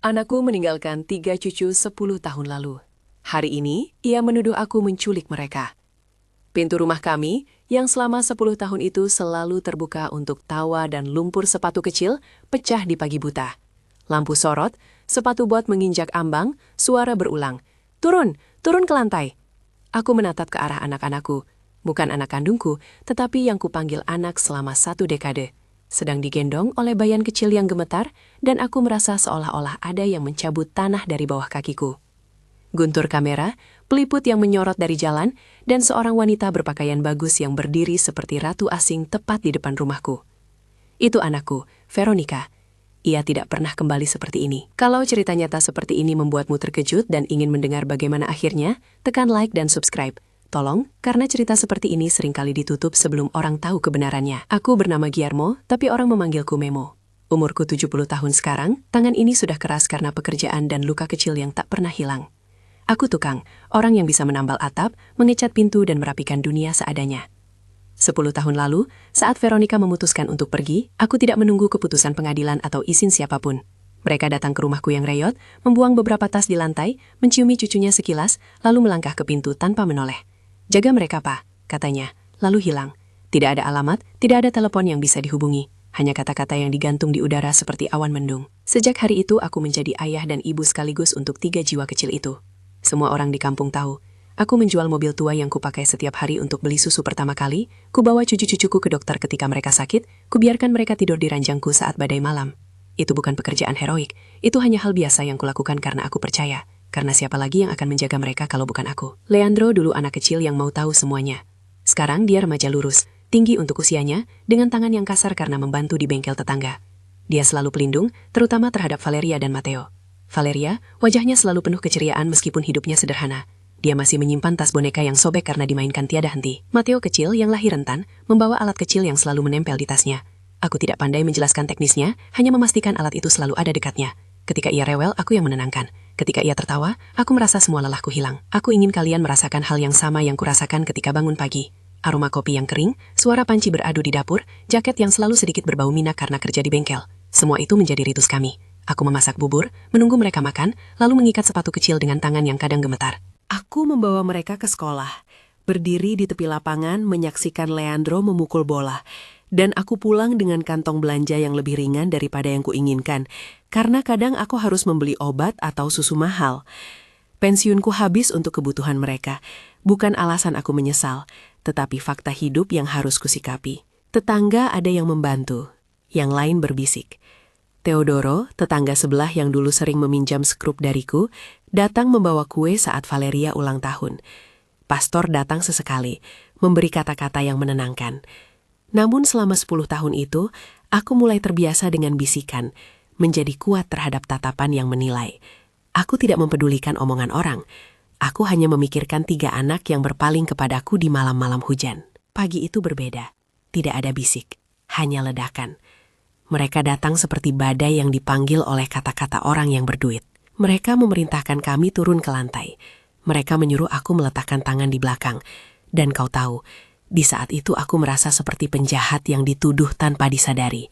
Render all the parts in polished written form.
Anakku meninggalkan 3 cucu 10 tahun lalu. Hari ini, ia menuduh aku menculik mereka. Pintu rumah kami, yang selama 10 tahun itu selalu terbuka untuk tawa dan lumpur sepatu kecil, pecah di pagi buta. Lampu sorot, sepatu bot menginjak ambang, suara berulang. Turun, turun ke lantai. Aku menatap ke arah anak-anakku, bukan anak kandungku, tetapi yang kupanggil anak selama 1 dekade. Sedang digendong oleh bayan kecil yang gemetar, dan aku merasa seolah-olah ada yang mencabut tanah dari bawah kakiku. Guntur kamera, peliput yang menyorot dari jalan, dan seorang wanita berpakaian bagus yang berdiri seperti ratu asing tepat di depan rumahku. Itu anakku, Veronica. Ia tidak pernah kembali seperti ini. Kalau cerita nyata seperti ini membuatmu terkejut dan ingin mendengar bagaimana akhirnya, tekan like dan subscribe. Tolong, karena cerita seperti ini seringkali ditutup sebelum orang tahu kebenarannya. Aku bernama Guillermo, tapi orang memanggilku Memo. Umurku 70 tahun sekarang, tangan ini sudah keras karena pekerjaan dan luka kecil yang tak pernah hilang. Aku tukang, orang yang bisa menambal atap, mengecat pintu dan merapikan dunia seadanya. 10 tahun lalu, saat Veronica memutuskan untuk pergi, aku tidak menunggu keputusan pengadilan atau izin siapapun. Mereka datang ke rumahku yang reyot, membuang beberapa tas di lantai, menciumi cucunya sekilas, lalu melangkah ke pintu tanpa menoleh. Jaga mereka, Pak, katanya, lalu hilang. Tidak ada alamat, tidak ada telepon yang bisa dihubungi. Hanya kata-kata yang digantung di udara seperti awan mendung. Sejak hari itu aku menjadi ayah dan ibu sekaligus untuk 3 jiwa kecil itu. Semua orang di kampung tahu. Aku menjual mobil tua yang kupakai setiap hari untuk beli susu pertama kali, kubawa cucu-cucuku ke dokter ketika mereka sakit, kubiarkan mereka tidur di ranjangku saat badai malam. Itu bukan pekerjaan heroik, itu hanya hal biasa yang kulakukan karena aku percaya. Karena siapa lagi yang akan menjaga mereka kalau bukan aku? Leandro dulu anak kecil yang mau tahu semuanya. Sekarang dia remaja lurus, tinggi untuk usianya, dengan tangan yang kasar karena membantu di bengkel tetangga. Dia selalu pelindung, terutama terhadap Valeria dan Matteo. Valeria, wajahnya selalu penuh keceriaan meskipun hidupnya sederhana. Dia masih menyimpan tas boneka yang sobek karena dimainkan tiada henti. Matteo kecil yang lahir rentan, membawa alat kecil yang selalu menempel di tasnya. Aku tidak pandai menjelaskan teknisnya, hanya memastikan alat itu selalu ada dekatnya. Ketika ia rewel, aku yang menenangkan. Ketika ia tertawa, aku merasa semua lelahku hilang. Aku ingin kalian merasakan hal yang sama yang kurasakan ketika bangun pagi. Aroma kopi yang kering, suara panci beradu di dapur, jaket yang selalu sedikit berbau minyak karena kerja di bengkel. Semua itu menjadi ritus kami. Aku memasak bubur, menunggu mereka makan, lalu mengikat sepatu kecil dengan tangan yang kadang gemetar. Aku membawa mereka ke sekolah, berdiri di tepi lapangan menyaksikan Leandro memukul bola. Dan aku pulang dengan kantong belanja yang lebih ringan daripada yang kuinginkan, karena kadang aku harus membeli obat atau susu mahal. Pensiunku habis untuk kebutuhan mereka. Bukan alasan aku menyesal, tetapi fakta hidup yang harus kusikapi. Tetangga ada yang membantu, yang lain berbisik. Teodoro, tetangga sebelah yang dulu sering meminjam skrup dariku, datang membawa kue saat Valeria ulang tahun. Pastor datang sesekali, memberi kata-kata yang menenangkan. Namun selama 10 tahun itu, aku mulai terbiasa dengan bisikan, menjadi kuat terhadap tatapan yang menilai. Aku tidak mempedulikan omongan orang. Aku hanya memikirkan 3 anak yang berpaling kepadaku di malam-malam hujan. Pagi itu berbeda. Tidak ada bisik, hanya ledakan. Mereka datang seperti badai yang dipanggil oleh kata-kata orang yang berduit. Mereka memerintahkan kami turun ke lantai. Mereka menyuruh aku meletakkan tangan di belakang. Dan kau tahu, di saat itu aku merasa seperti penjahat yang dituduh tanpa disadari.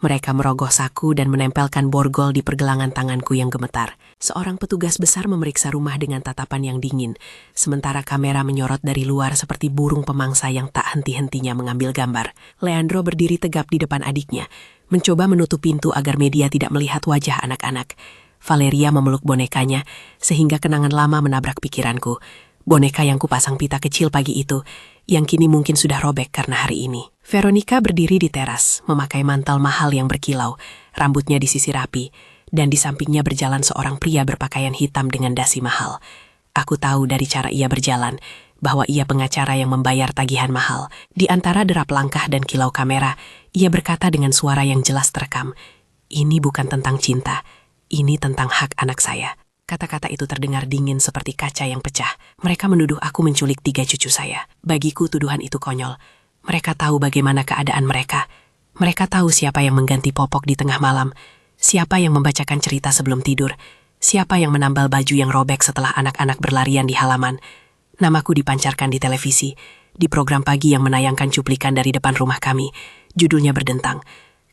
Mereka merogoh saku dan menempelkan borgol di pergelangan tanganku yang gemetar. Seorang petugas besar memeriksa rumah dengan tatapan yang dingin, sementara kamera menyorot dari luar seperti burung pemangsa yang tak henti-hentinya mengambil gambar. Leandro berdiri tegap di depan adiknya, mencoba menutup pintu agar media tidak melihat wajah anak-anak. Valeria memeluk bonekanya, sehingga kenangan lama menabrak pikiranku. Boneka yang kupasang pita kecil pagi itu, yang kini mungkin sudah robek karena hari ini. Veronica berdiri di teras, memakai mantel mahal yang berkilau, rambutnya disisir rapi, dan di sampingnya berjalan seorang pria berpakaian hitam dengan dasi mahal. Aku tahu dari cara ia berjalan, bahwa ia pengacara yang membayar tagihan mahal. Di antara derap langkah dan kilau kamera, ia berkata dengan suara yang jelas terekam, "Ini bukan tentang cinta, ini tentang hak anak saya." Kata-kata itu terdengar dingin seperti kaca yang pecah. Mereka menuduh aku menculik 3 cucu saya. Bagiku tuduhan itu konyol. Mereka tahu bagaimana keadaan mereka. Mereka tahu siapa yang mengganti popok di tengah malam, siapa yang membacakan cerita sebelum tidur, siapa yang menambal baju yang robek setelah anak-anak berlarian di halaman. Namaku dipancarkan di televisi, di program pagi yang menayangkan cuplikan dari depan rumah kami. Judulnya berdentang,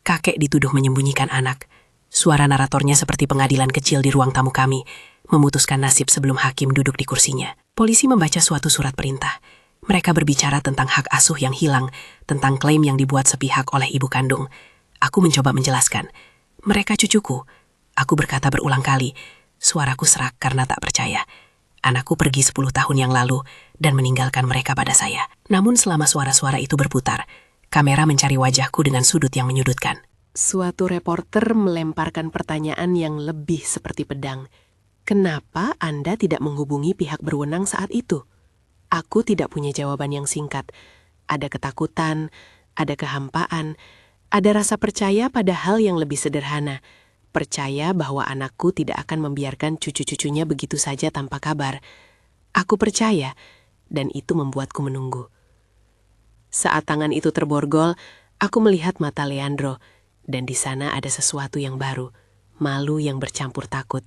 "Kakek dituduh menyembunyikan anak." Suara naratornya seperti pengadilan kecil di ruang tamu kami, memutuskan nasib sebelum hakim duduk di kursinya. Polisi membaca suatu surat perintah. Mereka berbicara tentang hak asuh yang hilang, tentang klaim yang dibuat sepihak oleh ibu kandung. Aku mencoba menjelaskan. Mereka cucuku. Aku berkata berulang kali. Suaraku serak karena tak percaya. Anakku pergi 10 tahun yang lalu dan meninggalkan mereka pada saya. Namun selama suara-suara itu berputar, kamera mencari wajahku dengan sudut yang menyudutkan. Suatu reporter melemparkan pertanyaan yang lebih seperti pedang. Kenapa Anda tidak menghubungi pihak berwenang saat itu? Aku tidak punya jawaban yang singkat. Ada ketakutan, ada kehampaan, ada rasa percaya pada hal yang lebih sederhana. Percaya bahwa anakku tidak akan membiarkan cucu-cucunya begitu saja tanpa kabar. Aku percaya, dan itu membuatku menunggu. Saat tangan itu terborgol, aku melihat mata Leandro, dan di sana ada sesuatu yang baru, malu yang bercampur takut.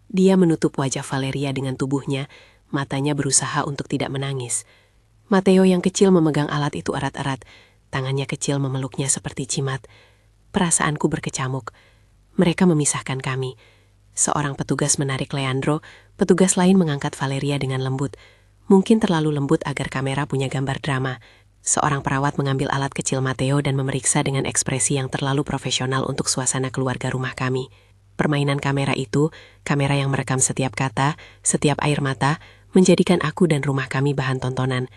Dia menutup wajah Valeria dengan tubuhnya, matanya berusaha untuk tidak menangis. Matteo yang kecil memegang alat itu erat-erat, tangannya kecil memeluknya seperti cimat. Perasaanku berkecamuk. Mereka memisahkan kami. Seorang petugas menarik Leandro, petugas lain mengangkat Valeria dengan lembut. Mungkin terlalu lembut agar kamera punya gambar drama. Seorang perawat mengambil alat kecil Matteo dan memeriksa dengan ekspresi yang terlalu profesional untuk suasana keluarga rumah kami. Permainan kamera itu, kamera yang merekam setiap kata, setiap air mata, menjadikan aku dan rumah kami bahan tontonan.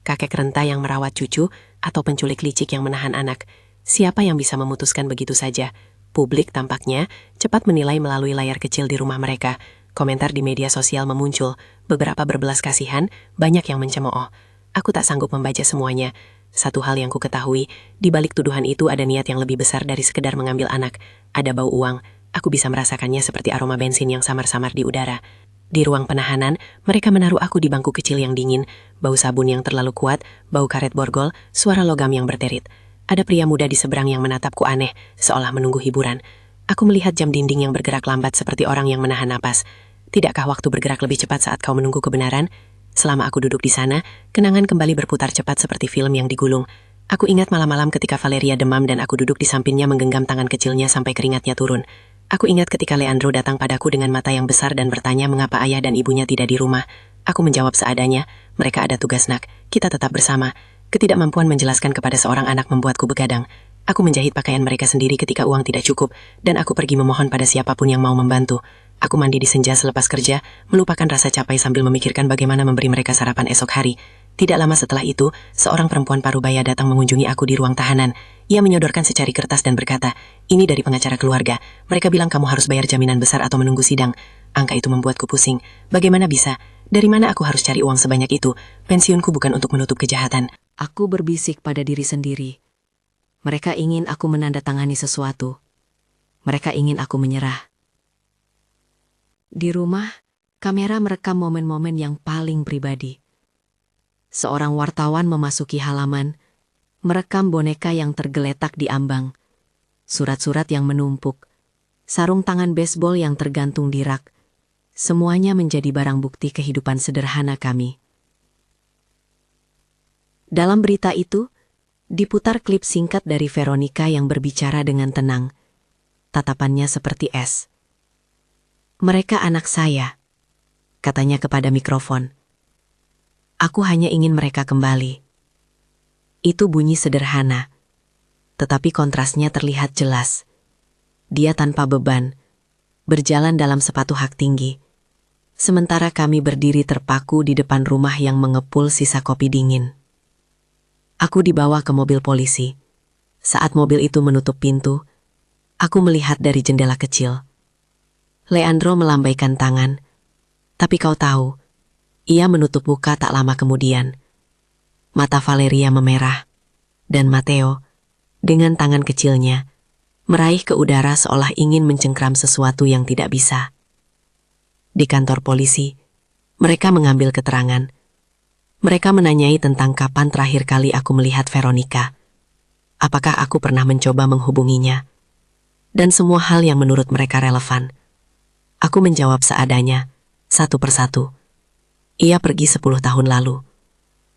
Kakek renta yang merawat cucu, atau penculik licik yang menahan anak. Siapa yang bisa memutuskan begitu saja? Publik tampaknya cepat menilai melalui layar kecil di rumah mereka. Komentar di media sosial memuncul, beberapa berbelas kasihan, banyak yang mencemooh. Aku tak sanggup membaca semuanya. Satu hal yang ku ketahui, di balik tuduhan itu ada niat yang lebih besar dari sekedar mengambil anak. Ada bau uang, aku bisa merasakannya seperti aroma bensin yang samar-samar di udara. Di ruang penahanan, mereka menaruh aku di bangku kecil yang dingin, bau sabun yang terlalu kuat, bau karet borgol, suara logam yang berterit. Ada pria muda di seberang yang menatapku aneh, seolah menunggu hiburan. Aku melihat jam dinding yang bergerak lambat seperti orang yang menahan napas. Tidakkah waktu bergerak lebih cepat saat kau menunggu kebenaran? Selama aku duduk di sana, kenangan kembali berputar cepat seperti film yang digulung. Aku ingat malam-malam ketika Valeria demam dan aku duduk di sampingnya menggenggam tangan kecilnya sampai keringatnya turun. Aku ingat ketika Leandro datang padaku dengan mata yang besar dan bertanya mengapa ayah dan ibunya tidak di rumah. Aku menjawab seadanya, mereka ada tugas nak, kita tetap bersama. Ketidakmampuan menjelaskan kepada seorang anak membuatku begadang. Aku menjahit pakaian mereka sendiri ketika uang tidak cukup, dan aku pergi memohon pada siapapun yang mau membantu. Aku mandi di senja selepas kerja, melupakan rasa capek sambil memikirkan bagaimana memberi mereka sarapan esok hari. Tidak lama setelah itu, seorang perempuan parubaya datang mengunjungi aku di ruang tahanan. Ia menyodorkan secari kertas dan berkata, "Ini dari pengacara keluarga. Mereka bilang kamu harus bayar jaminan besar atau menunggu sidang." Angka itu membuatku pusing. Bagaimana bisa? Dari mana aku harus cari uang sebanyak itu? Pensiunku bukan untuk menutup kejahatan. Aku berbisik pada diri sendiri. Mereka ingin aku menandatangani sesuatu. Mereka ingin aku menyerah. Di rumah, kamera merekam momen-momen yang paling pribadi. Seorang wartawan memasuki halaman, merekam boneka yang tergeletak di ambang, surat-surat yang menumpuk, sarung tangan baseball yang tergantung di rak. Semuanya menjadi barang bukti kehidupan sederhana kami. Dalam berita itu, diputar klip singkat dari Veronica yang berbicara dengan tenang. Tatapannya seperti es. "Mereka anak saya," katanya kepada mikrofon. "Aku hanya ingin mereka kembali." Itu bunyi sederhana, tetapi kontrasnya terlihat jelas. Dia tanpa beban, berjalan dalam sepatu hak tinggi. Sementara kami berdiri terpaku di depan rumah yang mengepul sisa kopi dingin. Aku dibawa ke mobil polisi. Saat mobil itu menutup pintu, aku melihat dari jendela kecil. Leandro melambaikan tangan, tapi kau tahu, ia menutup muka tak lama kemudian. Mata Valeria memerah, dan Matteo, dengan tangan kecilnya, meraih ke udara seolah ingin mencengkram sesuatu yang tidak bisa. Di kantor polisi, mereka mengambil keterangan. Mereka menanyai tentang kapan terakhir kali aku melihat Veronica. Apakah aku pernah mencoba menghubunginya? Dan semua hal yang menurut mereka relevan. Aku menjawab seadanya, satu persatu. Ia pergi 10 tahun lalu.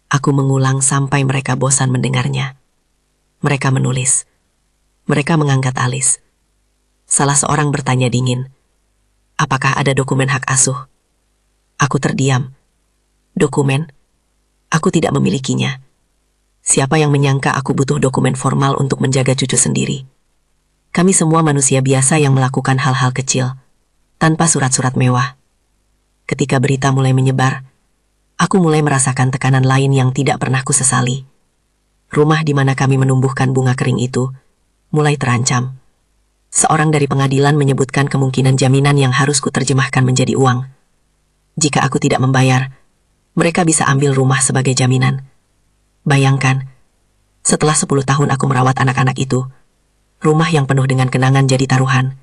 Aku mengulang sampai mereka bosan mendengarnya. Mereka menulis. Mereka mengangkat alis. Salah seorang bertanya dingin, apakah ada dokumen hak asuh? Aku terdiam. Dokumen? Aku tidak memilikinya. Siapa yang menyangka aku butuh dokumen formal untuk menjaga cucu sendiri? Kami semua manusia biasa yang melakukan hal-hal kecil, tanpa surat-surat mewah. Ketika berita mulai menyebar, aku mulai merasakan tekanan lain yang tidak pernah kusesali. Rumah di mana kami menumbuhkan bunga kering itu mulai terancam. Seorang dari pengadilan menyebutkan kemungkinan jaminan yang harus kuterjemahkan menjadi uang. Jika aku tidak membayar, mereka bisa ambil rumah sebagai jaminan. Bayangkan, setelah 10 tahun aku merawat anak-anak itu, rumah yang penuh dengan kenangan jadi taruhan.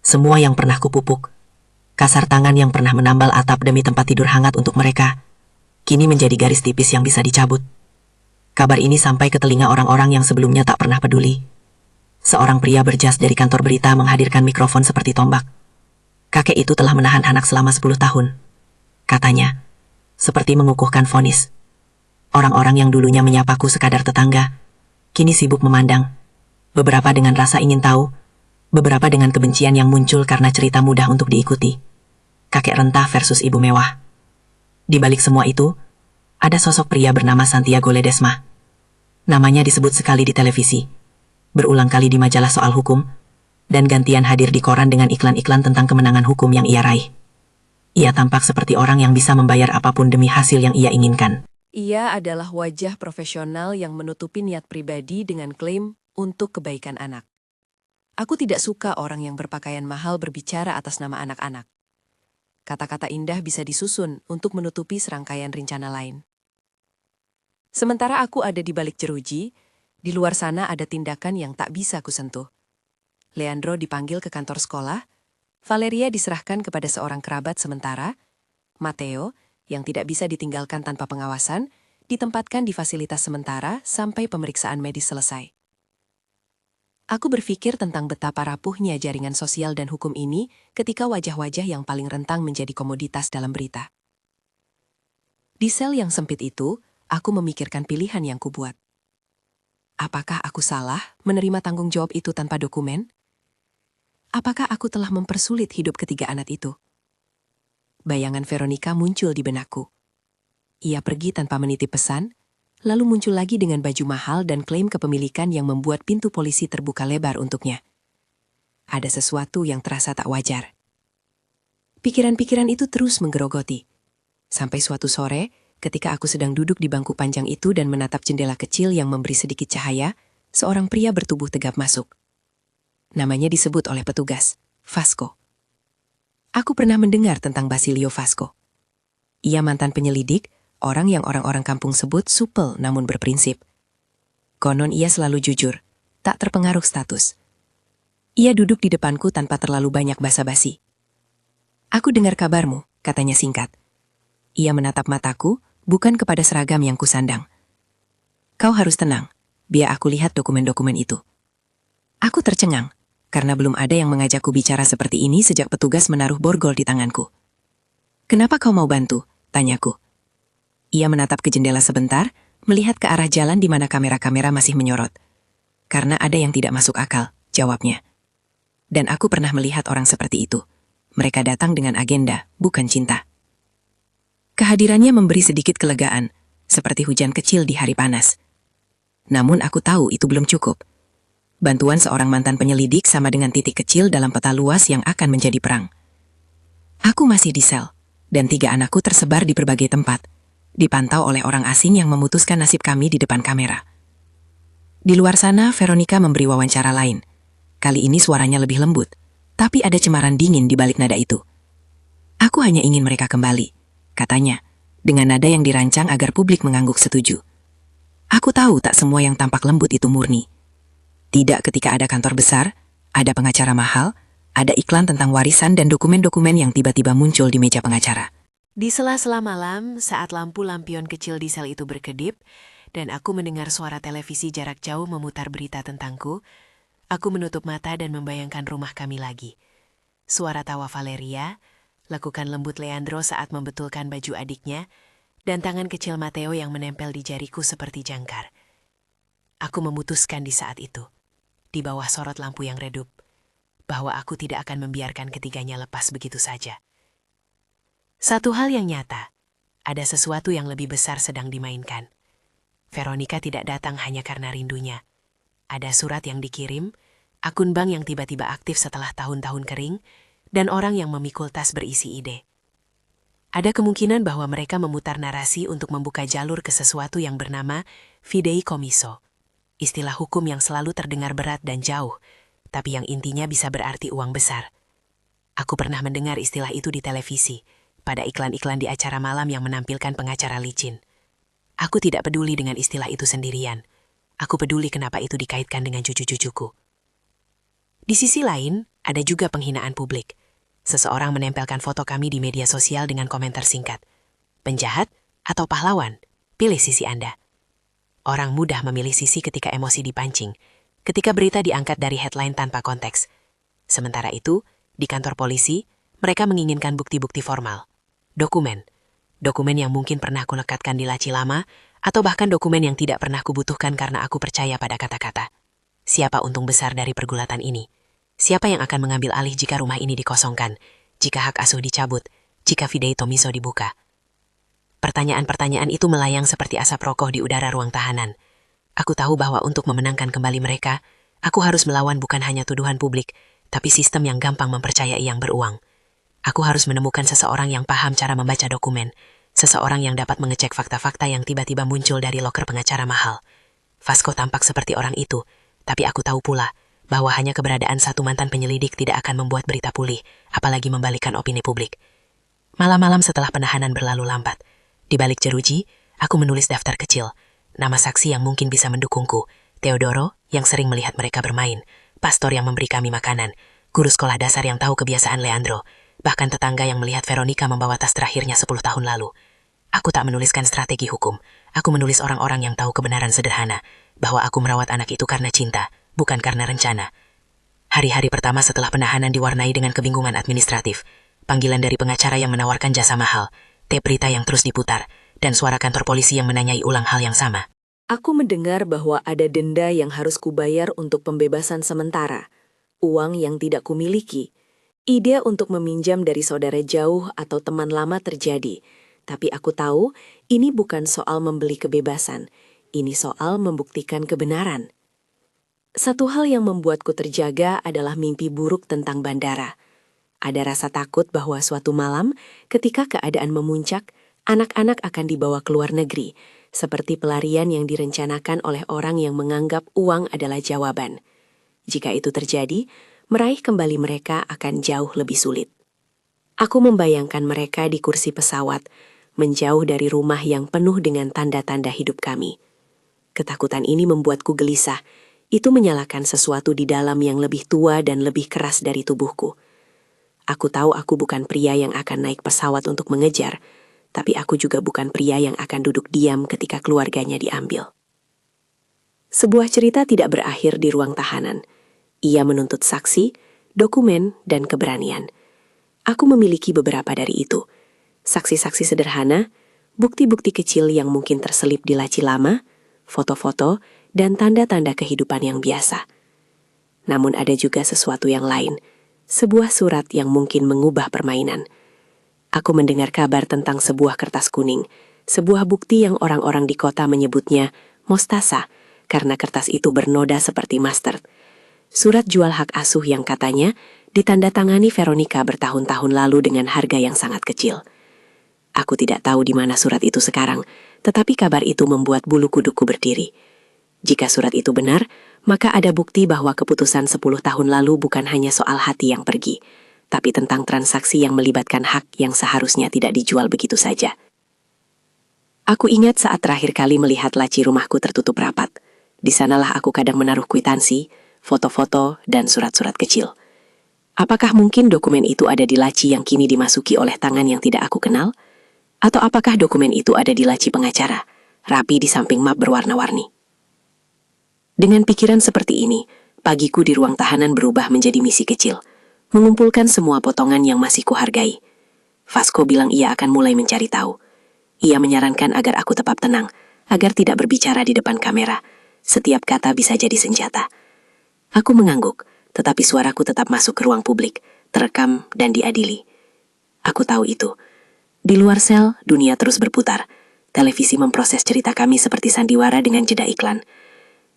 Semua yang pernah kupupuk, kasar tangan yang pernah menambal atap demi tempat tidur hangat untuk mereka, kini menjadi garis tipis yang bisa dicabut. Kabar ini sampai ke telinga orang-orang yang sebelumnya tak pernah peduli. Seorang pria berjas dari kantor berita menghadirkan mikrofon seperti tombak. Kakek itu telah menahan anak selama 10 tahun. Katanya, seperti mengukuhkan vonis. Orang-orang yang dulunya menyapaku sekadar tetangga, kini sibuk memandang. Beberapa dengan rasa ingin tahu, beberapa dengan kebencian yang muncul karena cerita mudah untuk diikuti. Kakek rentah versus ibu mewah. Di balik semua itu, ada sosok pria bernama Santiago Ledesma. Namanya disebut sekali di televisi, berulang kali di majalah soal hukum, dan gantian hadir di koran dengan iklan-iklan tentang kemenangan hukum yang ia raih. Ia tampak seperti orang yang bisa membayar apapun demi hasil yang ia inginkan. Ia adalah wajah profesional yang menutupi niat pribadi dengan klaim untuk kebaikan anak. Aku tidak suka orang yang berpakaian mahal berbicara atas nama anak-anak. Kata-kata indah bisa disusun untuk menutupi serangkaian rencana lain. Sementara aku ada di balik jeruji, di luar sana ada tindakan yang tak bisa kusentuh. Leandro dipanggil ke kantor sekolah, Valeria diserahkan kepada seorang kerabat sementara, Matteo, yang tidak bisa ditinggalkan tanpa pengawasan, ditempatkan di fasilitas sementara sampai pemeriksaan medis selesai. Aku berpikir tentang betapa rapuhnya jaringan sosial dan hukum ini ketika wajah-wajah yang paling rentang menjadi komoditas dalam berita. Di sel yang sempit itu, aku memikirkan pilihan yang kubuat. Apakah aku salah menerima tanggung jawab itu tanpa dokumen? Apakah aku telah mempersulit hidup ketiga anak itu? Bayangan Veronica muncul di benakku. Ia pergi tanpa menitip pesan, lalu muncul lagi dengan baju mahal dan klaim kepemilikan yang membuat pintu polisi terbuka lebar untuknya. Ada sesuatu yang terasa tak wajar. Pikiran-pikiran itu terus menggerogoti. Sampai suatu sore, ketika aku sedang duduk di bangku panjang itu dan menatap jendela kecil yang memberi sedikit cahaya, seorang pria bertubuh tegap masuk. Namanya disebut oleh petugas, Vasco. Aku pernah mendengar tentang Basilio Vasco. Ia mantan penyelidik, orang yang orang-orang kampung sebut supel namun berprinsip. Konon ia selalu jujur, tak terpengaruh status. Ia duduk di depanku tanpa terlalu banyak basa-basi. Aku dengar kabarmu, katanya singkat. Ia menatap mataku, bukan kepada seragam yang kusandang. Kau harus tenang, biar aku lihat dokumen-dokumen itu. Aku tercengang, karena belum ada yang mengajakku bicara seperti ini sejak petugas menaruh borgol di tanganku. Kenapa kau mau bantu? Tanyaku. Ia menatap ke jendela sebentar, melihat ke arah jalan di mana kamera-kamera masih menyorot. Karena ada yang tidak masuk akal, jawabnya. Dan aku pernah melihat orang seperti itu. Mereka datang dengan agenda, bukan cinta. Kehadirannya memberi sedikit kelegaan, seperti hujan kecil di hari panas. Namun aku tahu itu belum cukup. Bantuan seorang mantan penyelidik sama dengan titik kecil dalam peta luas yang akan menjadi perang. Aku masih di sel, dan 3 anakku tersebar di berbagai tempat, dipantau oleh orang asing yang memutuskan nasib kami di depan kamera. Di luar sana, Veronica memberi wawancara lain. Kali ini suaranya lebih lembut, tapi ada cemaran dingin di balik nada itu. Aku hanya ingin mereka kembali, katanya, dengan nada yang dirancang agar publik mengangguk setuju. Aku tahu tak semua yang tampak lembut itu murni. Tidak ketika ada kantor besar, ada pengacara mahal, ada iklan tentang warisan dan dokumen-dokumen yang tiba-tiba muncul di meja pengacara. Di sela-sela malam, saat lampu lampion kecil di sel itu berkedip, dan aku mendengar suara televisi jarak jauh memutar berita tentangku, aku menutup mata dan membayangkan rumah kami lagi. Suara tawa Valeria, lekukan lembut Leandro saat membetulkan baju adiknya, dan tangan kecil Matteo yang menempel di jariku seperti jangkar. Aku memutuskan di saat itu, di bawah sorot lampu yang redup, bahwa aku tidak akan membiarkan ketiganya lepas begitu saja. Satu hal yang nyata, ada sesuatu yang lebih besar sedang dimainkan. Veronica tidak datang hanya karena rindunya. Ada surat yang dikirim, akun bank yang tiba-tiba aktif setelah tahun-tahun kering, dan orang yang memikul tas berisi ide. Ada kemungkinan bahwa mereka memutar narasi untuk membuka jalur ke sesuatu yang bernama fideikommiso. Istilah hukum yang selalu terdengar berat dan jauh, tapi yang intinya bisa berarti uang besar. Aku pernah mendengar istilah itu di televisi, pada iklan-iklan di acara malam yang menampilkan pengacara licin. Aku tidak peduli dengan istilah itu sendirian. Aku peduli kenapa itu dikaitkan dengan cucu-cucuku. Di sisi lain, ada juga penghinaan publik. Seseorang menempelkan foto kami di media sosial dengan komentar singkat. Penjahat atau pahlawan? Pilih sisi Anda. Orang mudah memilih sisi ketika emosi dipancing, ketika berita diangkat dari headline tanpa konteks. Sementara itu, di kantor polisi, mereka menginginkan bukti-bukti formal. Dokumen yang mungkin pernah kulekatkan di laci lama, atau bahkan dokumen yang tidak pernah kubutuhkan karena aku percaya pada kata-kata. Siapa untung besar dari pergulatan ini? Siapa yang akan mengambil alih jika rumah ini dikosongkan, jika hak asuh dicabut, jika fideikommiso dibuka? Pertanyaan-pertanyaan itu melayang seperti asap rokok di udara ruang tahanan. Aku tahu bahwa untuk memenangkan kembali mereka, aku harus melawan bukan hanya tuduhan publik, tapi sistem yang gampang mempercayai yang beruang. Aku harus menemukan seseorang yang paham cara membaca dokumen, seseorang yang dapat mengecek fakta-fakta yang tiba-tiba muncul dari loker pengacara mahal. Vasco tampak seperti orang itu, tapi aku tahu pula bahwa hanya keberadaan satu mantan penyelidik tidak akan membuat berita pulih, apalagi membalikkan opini publik. Malam-malam setelah penahanan berlalu lambat, di balik jeruji, aku menulis daftar kecil, nama saksi yang mungkin bisa mendukungku, Teodoro yang sering melihat mereka bermain, pastor yang memberi kami makanan, guru sekolah dasar yang tahu kebiasaan Leandro, bahkan tetangga yang melihat Veronica membawa tas terakhirnya 10 tahun lalu. Aku tak menuliskan strategi hukum, aku menulis orang-orang yang tahu kebenaran sederhana, bahwa aku merawat anak itu karena cinta, bukan karena rencana. Hari-hari pertama setelah penahanan diwarnai dengan kebingungan administratif, panggilan dari pengacara yang menawarkan jasa mahal, tape berita yang terus diputar, dan suara kantor polisi yang menanyai ulang hal yang sama. Aku mendengar bahwa ada denda yang harus kubayar untuk pembebasan sementara, uang yang tidak kumiliki, ide untuk meminjam dari saudara jauh atau teman lama terjadi, tapi aku tahu ini bukan soal membeli kebebasan, ini soal membuktikan kebenaran. Satu hal yang membuatku terjaga adalah mimpi buruk tentang bandara. Ada rasa takut bahwa suatu malam, ketika keadaan memuncak, anak-anak akan dibawa ke luar negeri, seperti pelarian yang direncanakan oleh orang yang menganggap uang adalah jawaban. Jika itu terjadi, meraih kembali mereka akan jauh lebih sulit. Aku membayangkan mereka di kursi pesawat, menjauh dari rumah yang penuh dengan tanda-tanda hidup kami. Ketakutan ini membuatku gelisah. Itu menyalakan sesuatu di dalam yang lebih tua dan lebih keras dari tubuhku. Aku tahu aku bukan pria yang akan naik pesawat untuk mengejar, tapi aku juga bukan pria yang akan duduk diam ketika keluarganya diambil. Sebuah cerita tidak berakhir di ruang tahanan. Ia menuntut saksi, dokumen, dan keberanian. Aku memiliki beberapa dari itu. Saksi-saksi sederhana, bukti-bukti kecil yang mungkin terselip di laci lama, foto-foto, dan tanda-tanda kehidupan yang biasa. Namun ada juga sesuatu yang lain, sebuah surat yang mungkin mengubah permainan. Aku mendengar kabar tentang sebuah kertas kuning, sebuah bukti yang orang-orang di kota menyebutnya mostasa, karena kertas itu bernoda seperti mustard. Surat jual hak asuh yang katanya ditandatangani Veronica bertahun-tahun lalu dengan harga yang sangat kecil. Aku tidak tahu di mana surat itu sekarang, tetapi kabar itu membuat bulu kuduku berdiri. Jika surat itu benar, maka ada bukti bahwa keputusan 10 tahun lalu bukan hanya soal hati yang pergi, tapi tentang transaksi yang melibatkan hak yang seharusnya tidak dijual begitu saja. Aku ingat saat terakhir kali melihat laci rumahku tertutup rapat. Di sanalah aku kadang menaruh kwitansi, foto-foto, dan surat-surat kecil. Apakah mungkin dokumen itu ada di laci yang kini dimasuki oleh tangan yang tidak aku kenal? Atau apakah dokumen itu ada di laci pengacara, rapi di samping map berwarna-warni? Dengan pikiran seperti ini, pagiku di ruang tahanan berubah menjadi misi kecil, mengumpulkan semua potongan yang masih kuhargai. Vasco bilang ia akan mulai mencari tahu. Ia menyarankan agar aku tetap tenang, agar tidak berbicara di depan kamera. Setiap kata bisa jadi senjata. Aku mengangguk, tetapi suaraku tetap masuk ke ruang publik, terekam dan diadili. Aku tahu itu. Di luar sel, dunia terus berputar. Televisi memproses cerita kami seperti sandiwara dengan jeda iklan.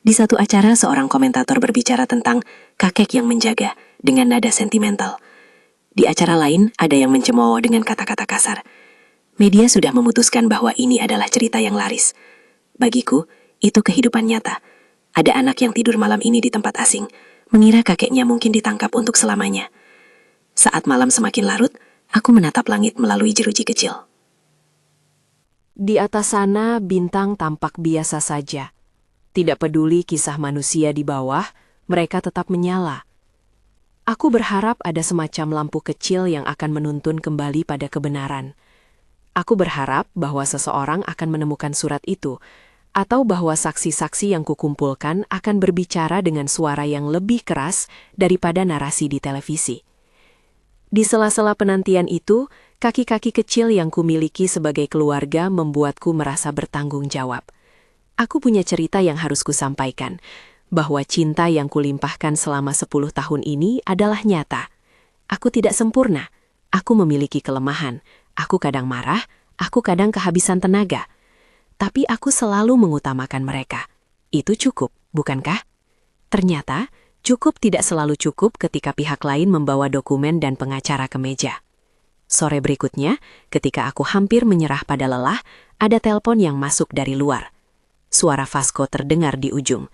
Di satu acara, seorang komentator berbicara tentang kakek yang menjaga dengan nada sentimental. Di acara lain, ada yang mencemooh dengan kata-kata kasar. Media sudah memutuskan bahwa ini adalah cerita yang laris. Bagiku, itu kehidupan nyata. Ada anak yang tidur malam ini di tempat asing, mengira kakeknya mungkin ditangkap untuk selamanya. Saat malam semakin larut, aku menatap langit melalui jeruji kecil. Di atas sana, bintang tampak biasa saja. Tidak peduli kisah manusia di bawah, mereka tetap menyala. Aku berharap ada semacam lampu kecil yang akan menuntun kembali pada kebenaran. Aku berharap bahwa seseorang akan menemukan surat itu, atau bahwa saksi-saksi yang kukumpulkan akan berbicara dengan suara yang lebih keras daripada narasi di televisi. Di sela-sela penantian itu, kaki-kaki kecil yang kumiliki sebagai keluarga membuatku merasa bertanggung jawab. Aku punya cerita yang harus kusampaikan, bahwa cinta yang kulimpahkan selama 10 tahun ini adalah nyata. Aku tidak sempurna, aku memiliki kelemahan, aku kadang marah, aku kadang kehabisan tenaga. Tapi aku selalu mengutamakan mereka. Itu cukup, bukankah? Ternyata, cukup tidak selalu cukup ketika pihak lain membawa dokumen dan pengacara ke meja. Sore berikutnya, ketika aku hampir menyerah pada lelah, ada telepon yang masuk dari luar. Suara Vasco terdengar di ujung.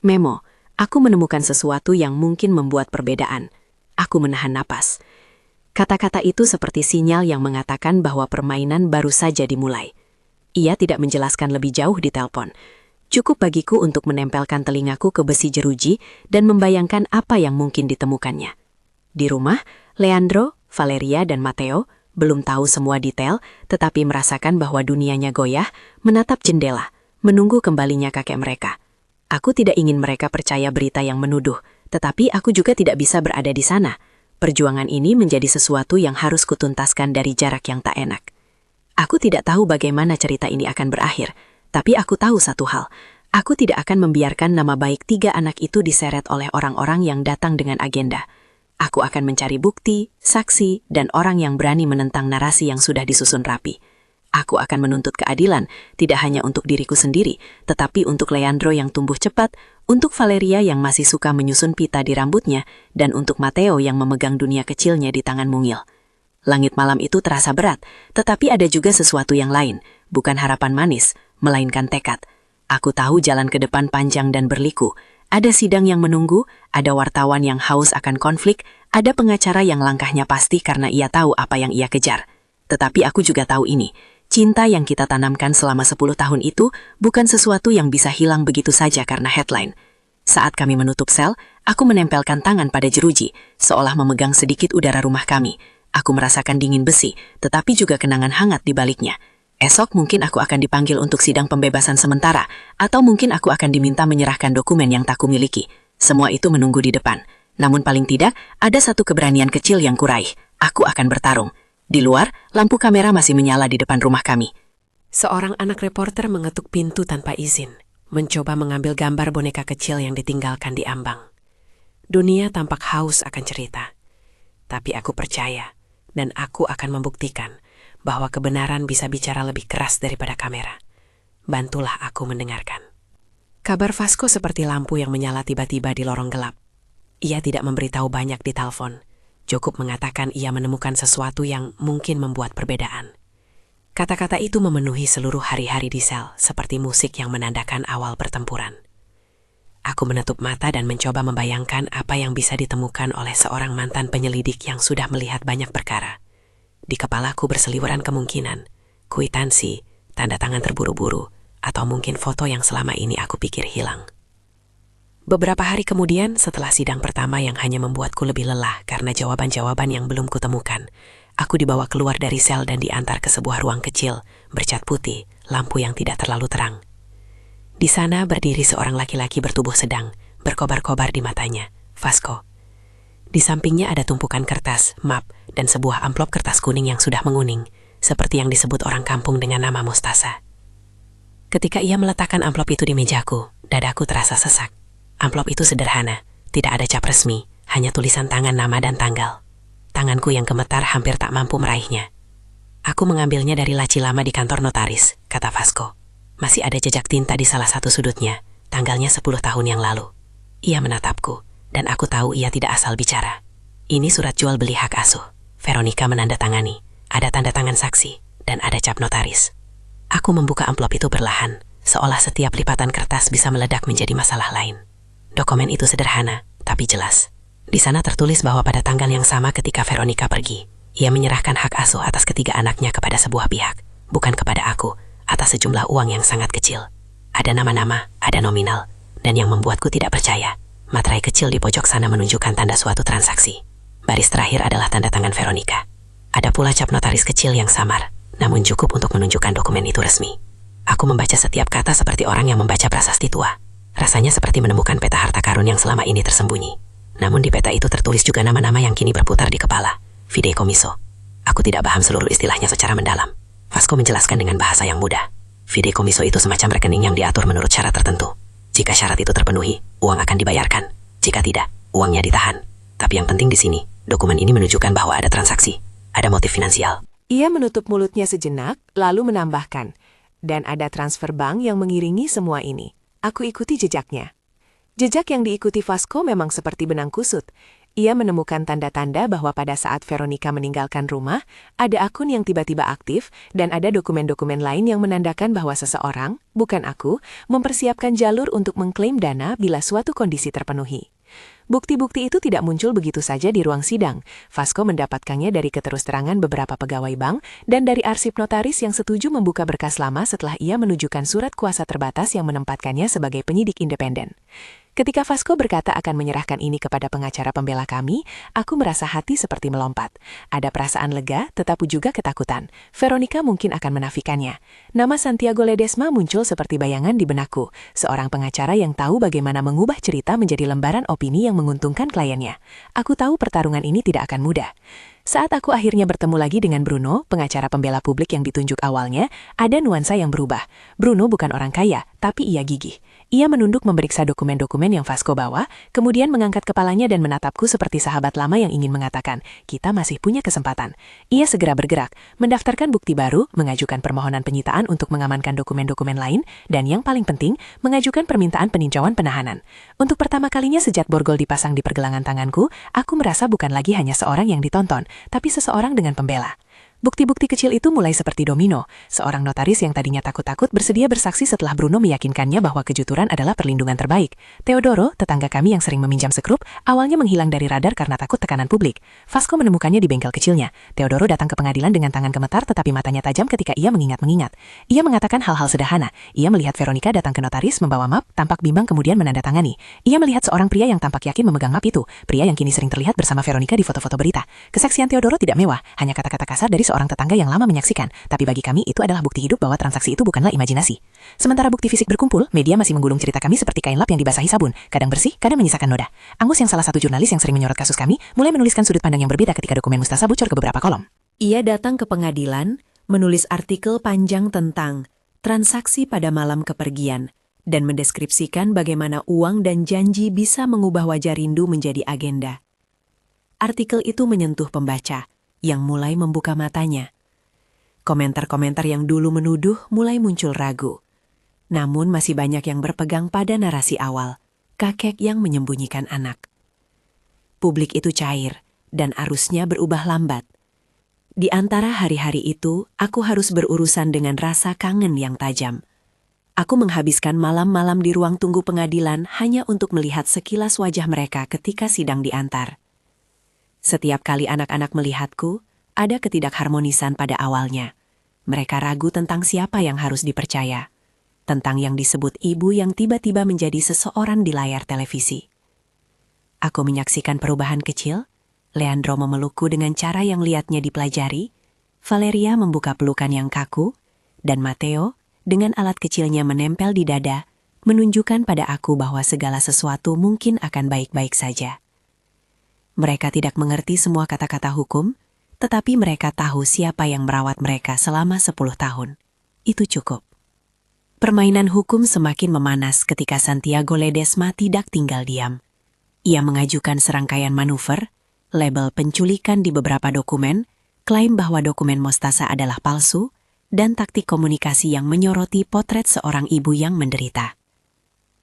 Memo, aku menemukan sesuatu yang mungkin membuat perbedaan. Aku menahan napas. Kata-kata itu seperti sinyal yang mengatakan bahwa permainan baru saja dimulai. Ia tidak menjelaskan lebih jauh di telepon. Cukup bagiku untuk menempelkan telingaku ke besi jeruji dan membayangkan apa yang mungkin ditemukannya. Di rumah, Leandro, Valeria, dan Matteo belum tahu semua detail, tetapi merasakan bahwa dunianya goyah, menatap jendela, menunggu kembalinya kakek mereka. Aku tidak ingin mereka percaya berita yang menuduh, tetapi aku juga tidak bisa berada di sana. Perjuangan ini menjadi sesuatu yang harus kutuntaskan dari jarak yang tak enak. Aku tidak tahu bagaimana cerita ini akan berakhir, tapi aku tahu satu hal. Aku tidak akan membiarkan nama baik 3 anak itu diseret oleh orang-orang yang datang dengan agenda. Aku akan mencari bukti, saksi, dan orang yang berani menentang narasi yang sudah disusun rapi. Aku akan menuntut keadilan, tidak hanya untuk diriku sendiri, tetapi untuk Leandro yang tumbuh cepat, untuk Valeria yang masih suka menyusun pita di rambutnya, dan untuk Matteo yang memegang dunia kecilnya di tangan mungil. Langit malam itu terasa berat, tetapi ada juga sesuatu yang lain, bukan harapan manis, melainkan tekad. Aku tahu jalan ke depan panjang dan berliku. Ada sidang yang menunggu, ada wartawan yang haus akan konflik, ada pengacara yang langkahnya pasti karena ia tahu apa yang ia kejar. Tetapi aku juga tahu ini, cinta yang kita tanamkan selama 10 tahun itu bukan sesuatu yang bisa hilang begitu saja karena headline. Saat kami menutup sel, aku menempelkan tangan pada jeruji, seolah memegang sedikit udara rumah kami. Aku merasakan dingin besi, tetapi juga kenangan hangat di baliknya. Esok mungkin aku akan dipanggil untuk sidang pembebasan sementara, atau mungkin aku akan diminta menyerahkan dokumen yang tak kumiliki. Semua itu menunggu di depan. Namun paling tidak, ada satu keberanian kecil yang kuraih. Aku akan bertarung. Di luar, lampu kamera masih menyala di depan rumah kami. Seorang anak reporter mengetuk pintu tanpa izin, mencoba mengambil gambar boneka kecil yang ditinggalkan di ambang. Dunia tampak haus akan cerita. Tapi aku percaya, dan aku akan membuktikan bahwa kebenaran bisa bicara lebih keras daripada kamera. Bantulah aku mendengarkan. Kabar Vasco seperti lampu yang menyala tiba-tiba di lorong gelap. Ia tidak memberitahu banyak di telepon. Cukup mengatakan ia menemukan sesuatu yang mungkin membuat perbedaan. Kata-kata itu memenuhi seluruh hari-hari di sel, seperti musik yang menandakan awal pertempuran. Aku menutup mata dan mencoba membayangkan apa yang bisa ditemukan oleh seorang mantan penyelidik yang sudah melihat banyak perkara. Di kepalaku berseliweran kemungkinan, kwitansi, tanda tangan terburu-buru, atau mungkin foto yang selama ini aku pikir hilang. Beberapa hari kemudian, setelah sidang pertama yang hanya membuatku lebih lelah karena jawaban-jawaban yang belum kutemukan, aku dibawa keluar dari sel dan diantar ke sebuah ruang kecil, bercat putih, lampu yang tidak terlalu terang. Di sana berdiri seorang laki-laki bertubuh sedang, berkobar-kobar di matanya, Vasco. Di sampingnya ada tumpukan kertas, map, dan sebuah amplop kertas kuning yang sudah menguning, seperti yang disebut orang kampung dengan nama mustasa. Ketika ia meletakkan amplop itu di mejaku, dadaku terasa sesak. Amplop itu sederhana, tidak ada cap resmi, hanya tulisan tangan, nama dan tanggal. Tanganku yang gemetar hampir tak mampu meraihnya. Aku mengambilnya dari laci lama di kantor notaris, kata Vasco. Masih ada jejak tinta di salah satu sudutnya, tanggalnya 10 tahun yang lalu. Ia menatapku, dan aku tahu ia tidak asal bicara. Ini surat jual beli hak asuh. Veronica menandatangani, ada tanda tangan saksi, dan ada cap notaris. Aku membuka amplop itu perlahan, seolah setiap lipatan kertas bisa meledak menjadi masalah lain. Dokumen itu sederhana, tapi jelas. Di sana tertulis bahwa pada tanggal yang sama ketika Veronica pergi, ia menyerahkan hak asuh atas ketiga anaknya kepada sebuah pihak, bukan kepada aku, atas sejumlah uang yang sangat kecil. Ada nama-nama, ada nominal, dan yang membuatku tidak percaya, materai kecil di pojok sana menunjukkan tanda suatu transaksi. Baris terakhir adalah tanda tangan Veronica. Ada pula cap notaris kecil yang samar, namun cukup untuk menunjukkan dokumen itu resmi. Aku membaca setiap kata seperti orang yang membaca prasasti tua. Rasanya seperti menemukan peta harta karun yang selama ini tersembunyi. Namun di peta itu tertulis juga nama-nama yang kini berputar di kepala. Fideikommiso. Aku tidak paham seluruh istilahnya secara mendalam. Vasco menjelaskan dengan bahasa yang mudah. Fideikommiso itu semacam rekening yang diatur menurut syarat tertentu. Jika syarat itu terpenuhi, uang akan dibayarkan. Jika tidak, uangnya ditahan. Tapi yang penting di sini, dokumen ini menunjukkan bahwa ada transaksi, ada motif finansial. Ia menutup mulutnya sejenak, lalu menambahkan, dan ada transfer bank yang mengiringi semua ini. Aku ikuti jejaknya. Jejak yang diikuti Vasco memang seperti benang kusut. Ia menemukan tanda-tanda bahwa pada saat Veronica meninggalkan rumah, ada akun yang tiba-tiba aktif dan ada dokumen-dokumen lain yang menandakan bahwa seseorang, bukan aku, mempersiapkan jalur untuk mengklaim dana bila suatu kondisi terpenuhi. Bukti-bukti itu tidak muncul begitu saja di ruang sidang. Vasco mendapatkannya dari keterusterangan beberapa pegawai bank dan dari arsip notaris yang setuju membuka berkas lama setelah ia menunjukkan surat kuasa terbatas yang menempatkannya sebagai penyidik independen. Ketika Vasco berkata akan menyerahkan ini kepada pengacara pembela kami, aku merasa hati seperti melompat. Ada perasaan lega, tetapi juga ketakutan. Veronica mungkin akan menafikannya. Nama Santiago Ledesma muncul seperti bayangan di benakku, seorang pengacara yang tahu bagaimana mengubah cerita menjadi lembaran opini yang menguntungkan kliennya. Aku tahu pertarungan ini tidak akan mudah. Saat aku akhirnya bertemu lagi dengan Bruno, pengacara pembela publik yang ditunjuk awalnya, ada nuansa yang berubah. Bruno bukan orang kaya, tapi ia gigih. Ia menunduk memeriksa dokumen-dokumen yang Vasco bawa, kemudian mengangkat kepalanya dan menatapku seperti sahabat lama yang ingin mengatakan, kita masih punya kesempatan. Ia segera bergerak, mendaftarkan bukti baru, mengajukan permohonan penyitaan untuk mengamankan dokumen-dokumen lain, dan yang paling penting, mengajukan permintaan peninjauan penahanan. Untuk pertama kalinya sejak borgol dipasang di pergelangan tanganku, aku merasa bukan lagi hanya seorang yang ditonton, tapi seseorang dengan pembela. Bukti-bukti kecil itu mulai seperti domino. Seorang notaris yang tadinya takut-takut bersedia bersaksi setelah Bruno meyakinkannya bahwa kejujuran adalah perlindungan terbaik. Teodoro, tetangga kami yang sering meminjam sekrup, awalnya menghilang dari radar karena takut tekanan publik. Vasco menemukannya di bengkel kecilnya. Teodoro datang ke pengadilan dengan tangan gemetar tetapi matanya tajam ketika ia mengingat-mengingat. Ia mengatakan hal-hal sederhana. Ia melihat Veronica datang ke notaris membawa map, tampak bimbang kemudian menandatangani. Ia melihat seorang pria yang tampak yakin memegang map itu. Pria yang kini sering terlihat bersama Veronica di foto-foto berita. Kesaksian Teodoro tidak mewah, hanya kata-kata kasar dari seorang tetangga yang lama menyaksikan, tapi bagi kami itu adalah bukti hidup bahwa transaksi itu bukanlah imajinasi. Sementara bukti fisik berkumpul, media masih menggulung cerita kami seperti kain lap yang dibasahi sabun, kadang bersih, kadang menyisakan noda. Angus yang salah satu jurnalis yang sering menyorot kasus kami, mulai menuliskan sudut pandang yang berbeda ketika dokumen Mustafa bocor ke beberapa kolom. Ia datang ke pengadilan, menulis artikel panjang tentang transaksi pada malam kepergian, dan mendeskripsikan bagaimana uang dan janji bisa mengubah wajah rindu menjadi agenda. Artikel itu menyentuh pembaca, yang mulai membuka matanya. Komentar-komentar yang dulu menuduh mulai muncul ragu. Namun masih banyak yang berpegang pada narasi awal, kakek yang menyembunyikan anak. Publik itu cair, dan arusnya berubah lambat. Di antara hari-hari itu, aku harus berurusan dengan rasa kangen yang tajam. Aku menghabiskan malam-malam di ruang tunggu pengadilan hanya untuk melihat sekilas wajah mereka ketika sidang diantar. Setiap kali anak-anak melihatku, ada ketidakharmonisan pada awalnya. Mereka ragu tentang siapa yang harus dipercaya, tentang yang disebut ibu yang tiba-tiba menjadi seseorang di layar televisi. Aku menyaksikan perubahan kecil. Leandro memelukku dengan cara yang liatnya dipelajari, Valeria membuka pelukan yang kaku, dan Matteo, dengan alat kecilnya menempel di dada, menunjukkan pada aku bahwa segala sesuatu mungkin akan baik-baik saja. Mereka tidak mengerti semua kata-kata hukum, tetapi mereka tahu siapa yang merawat mereka selama 10 tahun. Itu cukup. Permainan hukum semakin memanas ketika Santiago Ledesma tidak tinggal diam. Ia mengajukan serangkaian manuver, label penculikan di beberapa dokumen, klaim bahwa dokumen Mostasa adalah palsu, dan taktik komunikasi yang menyoroti potret seorang ibu yang menderita.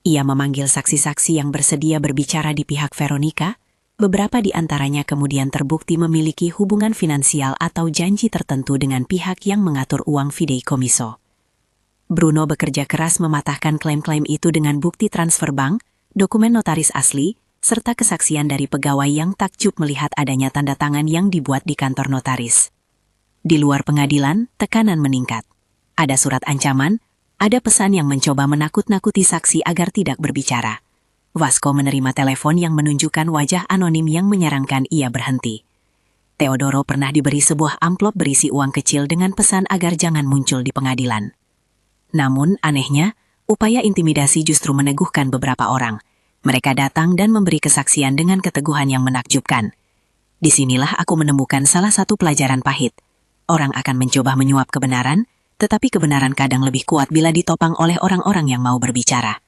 Ia memanggil saksi-saksi yang bersedia berbicara di pihak Veronica. Beberapa di antaranya kemudian terbukti memiliki hubungan finansial atau janji tertentu dengan pihak yang mengatur uang fideikommiso. Bruno bekerja keras mematahkan klaim-klaim itu dengan bukti transfer bank, dokumen notaris asli, serta kesaksian dari pegawai yang takjub melihat adanya tanda tangan yang dibuat di kantor notaris. Di luar pengadilan, tekanan meningkat. Ada surat ancaman, ada pesan yang mencoba menakut-nakuti saksi agar tidak berbicara. Vasco menerima telepon yang menunjukkan wajah anonim yang menyarankan ia berhenti. Teodoro pernah diberi sebuah amplop berisi uang kecil dengan pesan agar jangan muncul di pengadilan. Namun, anehnya, upaya intimidasi justru meneguhkan beberapa orang. Mereka datang dan memberi kesaksian dengan keteguhan yang menakjubkan. Disinilah aku menemukan salah satu pelajaran pahit. Orang akan mencoba menyuap kebenaran, tetapi kebenaran kadang lebih kuat bila ditopang oleh orang-orang yang mau berbicara.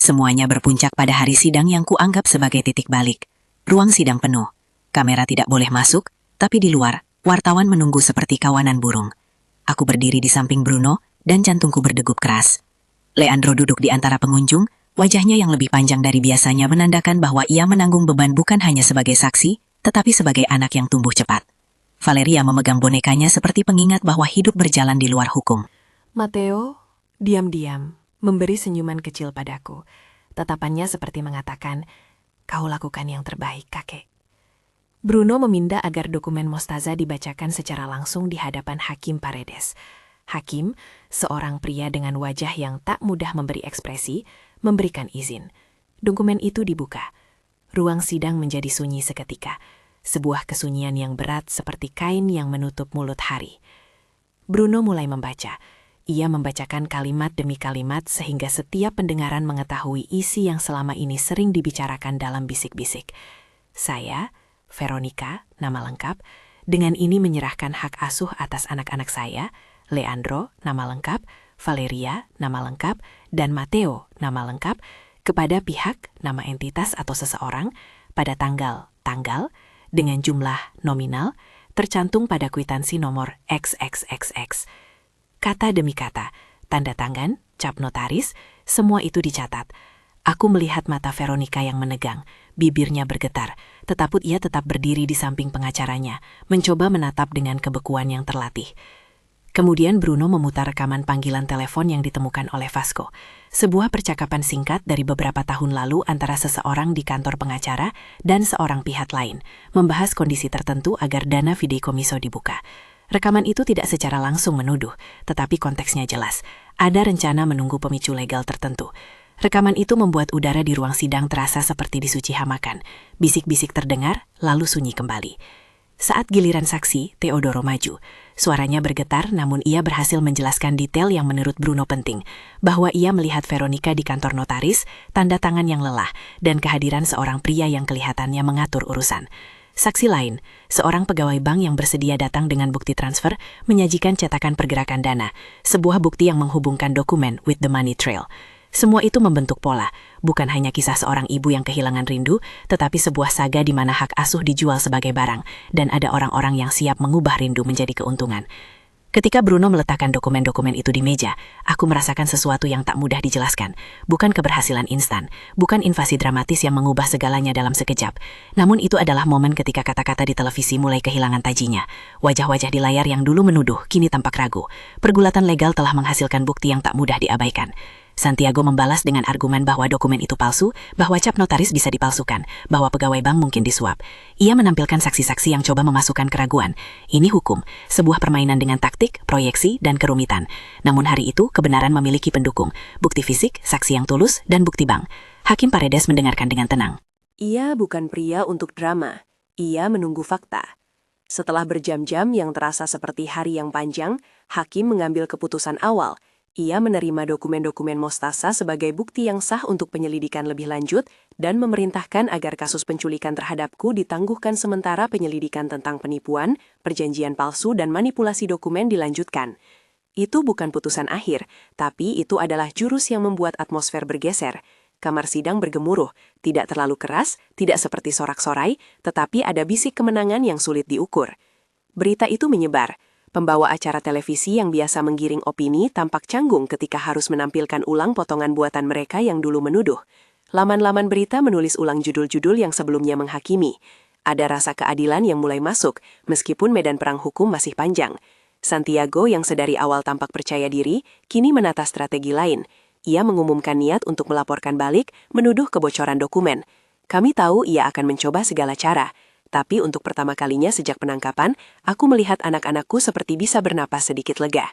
Semuanya berpuncak pada hari sidang yang kuanggap sebagai titik balik. Ruang sidang penuh. Kamera tidak boleh masuk, tapi di luar, wartawan menunggu seperti kawanan burung. Aku berdiri di samping Bruno, dan jantungku berdegup keras. Leandro duduk di antara pengunjung, wajahnya yang lebih panjang dari biasanya menandakan bahwa ia menanggung beban bukan hanya sebagai saksi, tetapi sebagai anak yang tumbuh cepat. Valeria memegang bonekanya seperti pengingat bahwa hidup berjalan di luar hukum. Matteo, diam-diam, memberi senyuman kecil padaku. Tatapannya seperti mengatakan, kau lakukan yang terbaik, kakek. Bruno meminta agar dokumen Mostaza dibacakan secara langsung di hadapan Hakim Paredes. Hakim, seorang pria dengan wajah yang tak mudah memberi ekspresi, memberikan izin. Dokumen itu dibuka. Ruang sidang menjadi sunyi seketika. Sebuah kesunyian yang berat seperti kain yang menutup mulut hari. Bruno mulai membaca. Ia membacakan kalimat demi kalimat sehingga setiap pendengaran mengetahui isi yang selama ini sering dibicarakan dalam bisik-bisik. Saya, Veronica, nama lengkap, dengan ini menyerahkan hak asuh atas anak-anak saya, Leandro, nama lengkap, Valeria, nama lengkap, dan Matteo, nama lengkap, kepada pihak, nama entitas atau seseorang, pada tanggal, dengan jumlah nominal, tercantum pada kwitansi nomor XXXX. Kata demi kata, tanda tangan, cap notaris, semua itu dicatat. Aku melihat mata Veronica yang menegang, bibirnya bergetar, tetapi ia tetap berdiri di samping pengacaranya, mencoba menatap dengan kebekuan yang terlatih. Kemudian Bruno memutar rekaman panggilan telepon yang ditemukan oleh Vasco. Sebuah percakapan singkat dari beberapa tahun lalu antara seseorang di kantor pengacara dan seorang pihak lain, membahas kondisi tertentu agar dana fideikommiso dibuka. Rekaman itu tidak secara langsung menuduh, tetapi konteksnya jelas. Ada rencana menunggu pemicu legal tertentu. Rekaman itu membuat udara di ruang sidang terasa seperti disuci hamakan. Bisik-bisik terdengar, lalu sunyi kembali. Saat giliran saksi, Teodoro maju. Suaranya bergetar, namun ia berhasil menjelaskan detail yang menurut Bruno penting, bahwa ia melihat Veronica di kantor notaris, tanda tangan yang lelah, dan kehadiran seorang pria yang kelihatannya mengatur urusan. Saksi lain, seorang pegawai bank yang bersedia datang dengan bukti transfer, menyajikan cetakan pergerakan dana, sebuah bukti yang menghubungkan dokumen with the money trail. Semua itu membentuk pola, bukan hanya kisah seorang ibu yang kehilangan rindu, tetapi sebuah saga di mana hak asuh dijual sebagai barang, dan ada orang-orang yang siap mengubah rindu menjadi keuntungan. Ketika Bruno meletakkan dokumen-dokumen itu di meja, aku merasakan sesuatu yang tak mudah dijelaskan. Bukan keberhasilan instan, bukan invasi dramatis yang mengubah segalanya dalam sekejap. Namun itu adalah momen ketika kata-kata di televisi mulai kehilangan tajinya. Wajah-wajah di layar yang dulu menuduh, kini tampak ragu. Pergulatan legal telah menghasilkan bukti yang tak mudah diabaikan. Santiago membalas dengan argumen bahwa dokumen itu palsu, bahwa cap notaris bisa dipalsukan, bahwa pegawai bank mungkin disuap. Ia menampilkan saksi-saksi yang coba memasukkan keraguan. Ini hukum, sebuah permainan dengan taktik, proyeksi, dan kerumitan. Namun hari itu, kebenaran memiliki pendukung, bukti fisik, saksi yang tulus, dan bukti bank. Hakim Paredes mendengarkan dengan tenang. Ia bukan pria untuk drama. Ia menunggu fakta. Setelah berjam-jam yang terasa seperti hari yang panjang, hakim mengambil keputusan awal. Ia menerima dokumen-dokumen Mostasa sebagai bukti yang sah untuk penyelidikan lebih lanjut dan memerintahkan agar kasus penculikan terhadapku ditangguhkan sementara penyelidikan tentang penipuan, perjanjian palsu, dan manipulasi dokumen dilanjutkan. Itu bukan putusan akhir, tapi itu adalah jurus yang membuat atmosfer bergeser. Kamar sidang bergemuruh, tidak terlalu keras, tidak seperti sorak-sorai, tetapi ada bisik kemenangan yang sulit diukur. Berita itu menyebar. Pembawa acara televisi yang biasa menggiring opini tampak canggung ketika harus menampilkan ulang potongan buatan mereka yang dulu menuduh. Laman-laman berita menulis ulang judul-judul yang sebelumnya menghakimi. Ada rasa keadilan yang mulai masuk, meskipun medan perang hukum masih panjang. Santiago yang sedari awal tampak percaya diri, kini menata strategi lain. Ia mengumumkan niat untuk melaporkan balik, menuduh kebocoran dokumen. Kami tahu ia akan mencoba segala cara. Tapi untuk pertama kalinya sejak penangkapan, aku melihat anak-anakku seperti bisa bernapas sedikit lega.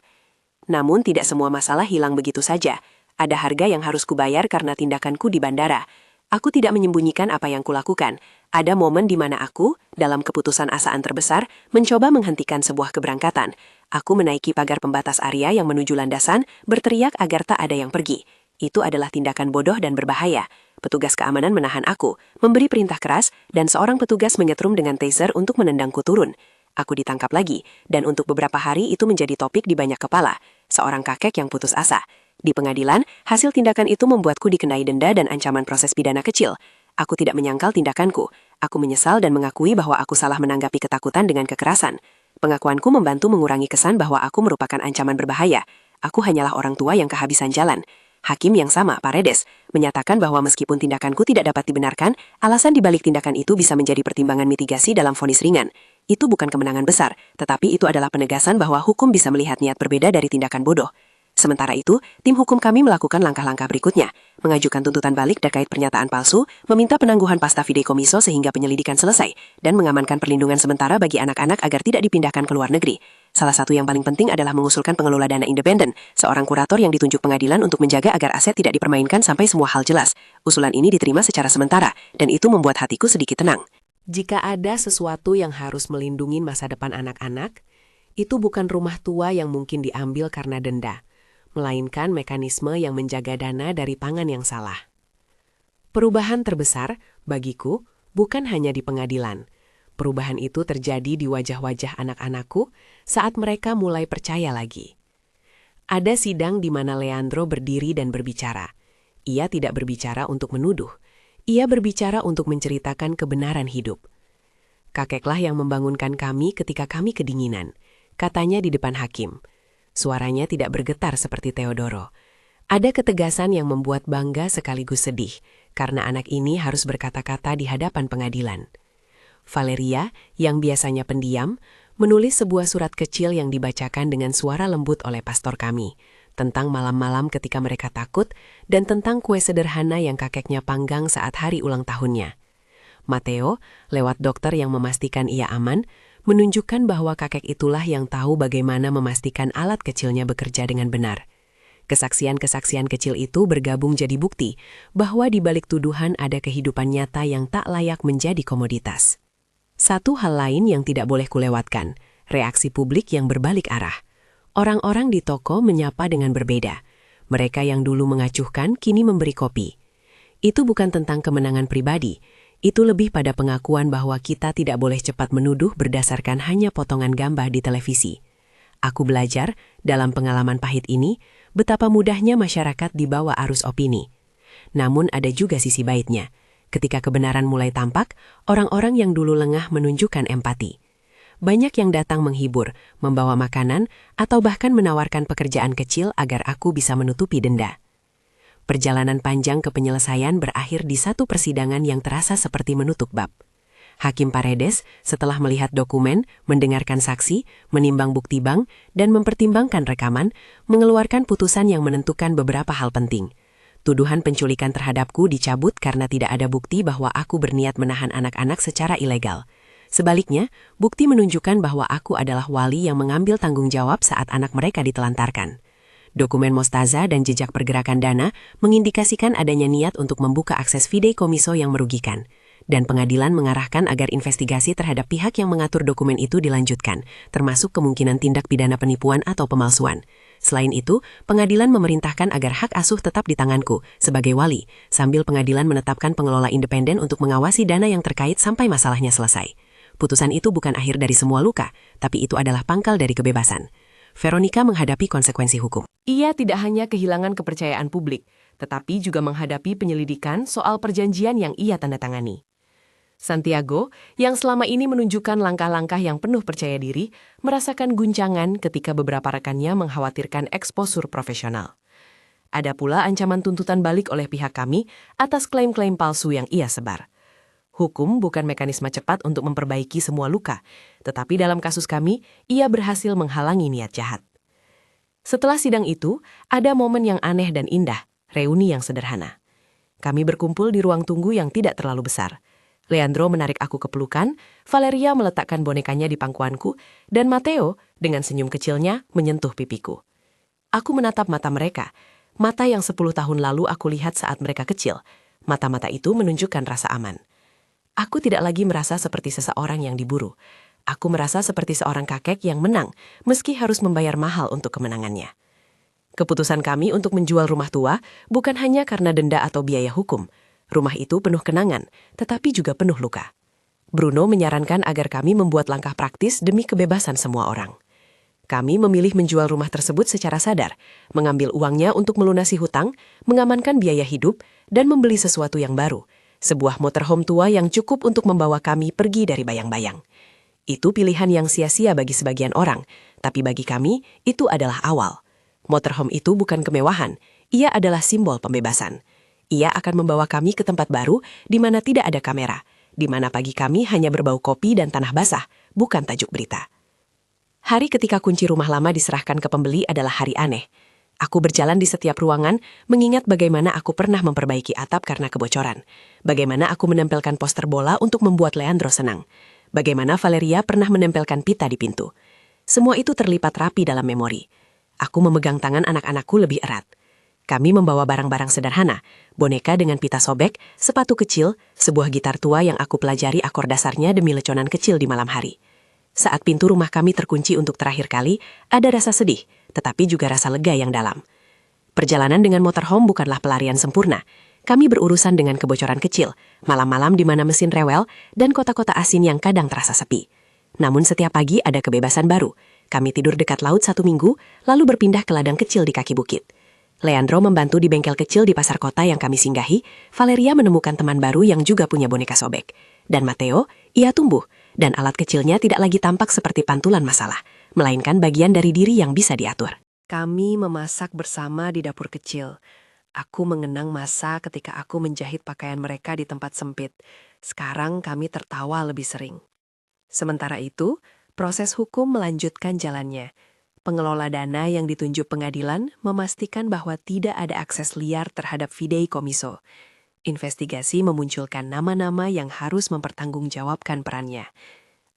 Namun tidak semua masalah hilang begitu saja. Ada harga yang harus kubayar karena tindakanku di bandara. Aku tidak menyembunyikan apa yang kulakukan. Ada momen di mana aku, dalam keputusan asaan terbesar, mencoba menghentikan sebuah keberangkatan. Aku menaiki pagar pembatas area yang menuju landasan, berteriak agar tak ada yang pergi. Itu adalah tindakan bodoh dan berbahaya. Petugas keamanan menahan aku, memberi perintah keras, dan seorang petugas menyetrum dengan taser untuk menendangku turun. Aku ditangkap lagi, dan untuk beberapa hari itu menjadi topik di banyak kepala. Seorang kakek yang putus asa. Di pengadilan, hasil tindakan itu membuatku dikenai denda dan ancaman proses pidana kecil. Aku tidak menyangkal tindakanku. Aku menyesal dan mengakui bahwa aku salah menanggapi ketakutan dengan kekerasan. Pengakuanku membantu mengurangi kesan bahwa aku merupakan ancaman berbahaya. Aku hanyalah orang tua yang kehabisan jalan. Hakim yang sama, Paredes, menyatakan bahwa meskipun tindakanku tidak dapat dibenarkan, alasan dibalik tindakan itu bisa menjadi pertimbangan mitigasi dalam vonis ringan. Itu bukan kemenangan besar, tetapi itu adalah penegasan bahwa hukum bisa melihat niat berbeda dari tindakan bodoh. Sementara itu, tim hukum kami melakukan langkah-langkah berikutnya, mengajukan tuntutan balik terkait pernyataan palsu, meminta penangguhan pasta fideikommiso sehingga penyelidikan selesai, dan mengamankan perlindungan sementara bagi anak-anak agar tidak dipindahkan ke luar negeri. Salah satu yang paling penting adalah mengusulkan pengelola dana independen, seorang kurator yang ditunjuk pengadilan untuk menjaga agar aset tidak dipermainkan sampai semua hal jelas. Usulan ini diterima secara sementara, dan itu membuat hatiku sedikit tenang. Jika ada sesuatu yang harus melindungi masa depan anak-anak, itu bukan rumah tua yang mungkin diambil karena denda, melainkan mekanisme yang menjaga dana dari tangan yang salah. Perubahan terbesar, bagiku, bukan hanya di pengadilan. Perubahan itu terjadi di wajah-wajah anak-anakku saat mereka mulai percaya lagi. Ada sidang di mana Leandro berdiri dan berbicara. Ia tidak berbicara untuk menuduh. Ia berbicara untuk menceritakan kebenaran hidup. Kakeklah yang membangunkan kami ketika kami kedinginan, katanya di depan hakim. Suaranya tidak bergetar seperti Teodoro. Ada ketegasan yang membuat bangga sekaligus sedih, karena anak ini harus berkata-kata di hadapan pengadilan. Valeria, yang biasanya pendiam, menulis sebuah surat kecil yang dibacakan dengan suara lembut oleh pastor kami, tentang malam-malam ketika mereka takut, dan tentang kue sederhana yang kakeknya panggang saat hari ulang tahunnya. Mateo, lewat dokter yang memastikan ia aman, menunjukkan bahwa kakek itulah yang tahu bagaimana memastikan alat kecilnya bekerja dengan benar. Kesaksian-kesaksian kecil itu bergabung jadi bukti bahwa di balik tuduhan ada kehidupan nyata yang tak layak menjadi komoditas. Satu hal lain yang tidak boleh kulewatkan, reaksi publik yang berbalik arah. Orang-orang di toko menyapa dengan berbeda. Mereka yang dulu mengacuhkan kini memberi kopi. Itu bukan tentang kemenangan pribadi. Itu lebih pada pengakuan bahwa kita tidak boleh cepat menuduh berdasarkan hanya potongan gambar di televisi. Aku belajar, dalam pengalaman pahit ini, betapa mudahnya masyarakat dibawa arus opini. Namun ada juga sisi baiknya. Ketika kebenaran mulai tampak, orang-orang yang dulu lengah menunjukkan empati. Banyak yang datang menghibur, membawa makanan, atau bahkan menawarkan pekerjaan kecil agar aku bisa menutupi denda. Perjalanan panjang ke penyelesaian berakhir di satu persidangan yang terasa seperti menutup bab. Hakim Paredes, setelah melihat dokumen, mendengarkan saksi, menimbang bukti bank, dan mempertimbangkan rekaman, mengeluarkan putusan yang menentukan beberapa hal penting. Tuduhan penculikan terhadapku dicabut karena tidak ada bukti bahwa aku berniat menahan anak-anak secara ilegal. Sebaliknya, bukti menunjukkan bahwa aku adalah wali yang mengambil tanggung jawab saat anak mereka ditelantarkan. Dokumen Mostaza dan jejak pergerakan dana mengindikasikan adanya niat untuk membuka akses fideikommiso yang merugikan. Dan pengadilan mengarahkan agar investigasi terhadap pihak yang mengatur dokumen itu dilanjutkan, termasuk kemungkinan tindak pidana penipuan atau pemalsuan. Selain itu, pengadilan memerintahkan agar hak asuh tetap di tanganku sebagai wali, sambil pengadilan menetapkan pengelola independen untuk mengawasi dana yang terkait sampai masalahnya selesai. Putusan itu bukan akhir dari semua luka, tapi itu adalah pangkal dari kebebasan. Veronica menghadapi konsekuensi hukum. Ia tidak hanya kehilangan kepercayaan publik, tetapi juga menghadapi penyelidikan soal perjanjian yang ia tanda tangani. Santiago, yang selama ini menunjukkan langkah-langkah yang penuh percaya diri, merasakan guncangan ketika beberapa rekannya mengkhawatirkan eksposur profesional. Ada pula ancaman tuntutan balik oleh pihak kami atas klaim-klaim palsu yang ia sebar. Hukum bukan mekanisme cepat untuk memperbaiki semua luka, tetapi dalam kasus kami, ia berhasil menghalangi niat jahat. Setelah sidang itu, ada momen yang aneh dan indah, reuni yang sederhana. Kami berkumpul di ruang tunggu yang tidak terlalu besar. Leandro menarik aku ke pelukan, Valeria meletakkan bonekanya di pangkuanku, dan Matteo, dengan senyum kecilnya, menyentuh pipiku. Aku menatap mata mereka, mata yang 10 tahun lalu aku lihat saat mereka kecil. Mata-mata itu menunjukkan rasa aman. Aku tidak lagi merasa seperti seseorang yang diburu. Aku merasa seperti seorang kakek yang menang, meski harus membayar mahal untuk kemenangannya. Keputusan kami untuk menjual rumah tua bukan hanya karena denda atau biaya hukum. Rumah itu penuh kenangan, tetapi juga penuh luka. Bruno menyarankan agar kami membuat langkah praktis demi kebebasan semua orang. Kami memilih menjual rumah tersebut secara sadar, mengambil uangnya untuk melunasi hutang, mengamankan biaya hidup, dan membeli sesuatu yang baru, sebuah motorhome tua yang cukup untuk membawa kami pergi dari bayang-bayang. Itu pilihan yang sia-sia bagi sebagian orang, tapi bagi kami, itu adalah awal. Motorhome itu bukan kemewahan, ia adalah simbol pembebasan. Ia akan membawa kami ke tempat baru di mana tidak ada kamera, di mana pagi kami hanya berbau kopi dan tanah basah, bukan tajuk berita. Hari ketika kunci rumah lama diserahkan ke pembeli adalah hari aneh. Aku berjalan di setiap ruangan, mengingat bagaimana aku pernah memperbaiki atap karena kebocoran. Bagaimana aku menempelkan poster bola untuk membuat Leandro senang. Bagaimana Valeria pernah menempelkan pita di pintu. Semua itu terlipat rapi dalam memori. Aku memegang tangan anak-anakku lebih erat. Kami membawa barang-barang sederhana, boneka dengan pita sobek, sepatu kecil, sebuah gitar tua yang aku pelajari akor dasarnya demi leconan kecil di malam hari. Saat pintu rumah kami terkunci untuk terakhir kali, ada rasa sedih, tetapi juga rasa lega yang dalam. Perjalanan dengan motorhome bukanlah pelarian sempurna. Kami berurusan dengan kebocoran kecil, malam-malam di mana mesin rewel, dan kota-kota asin yang kadang terasa sepi. Namun setiap pagi ada kebebasan baru. Kami tidur dekat laut 1 minggu, lalu berpindah ke ladang kecil di kaki bukit. Leandro membantu di bengkel kecil di pasar kota yang kami singgahi, Valeria menemukan teman baru yang juga punya boneka sobek. Dan Matteo, ia tumbuh, dan alat kecilnya tidak lagi tampak seperti pantulan masalah, melainkan bagian dari diri yang bisa diatur. Kami memasak bersama di dapur kecil. Aku mengenang masa ketika aku menjahit pakaian mereka di tempat sempit. Sekarang kami tertawa lebih sering. Sementara itu, proses hukum melanjutkan jalannya. Pengelola dana yang ditunjuk pengadilan memastikan bahwa tidak ada akses liar terhadap fideikommiso. Investigasi memunculkan nama-nama yang harus mempertanggungjawabkan perannya.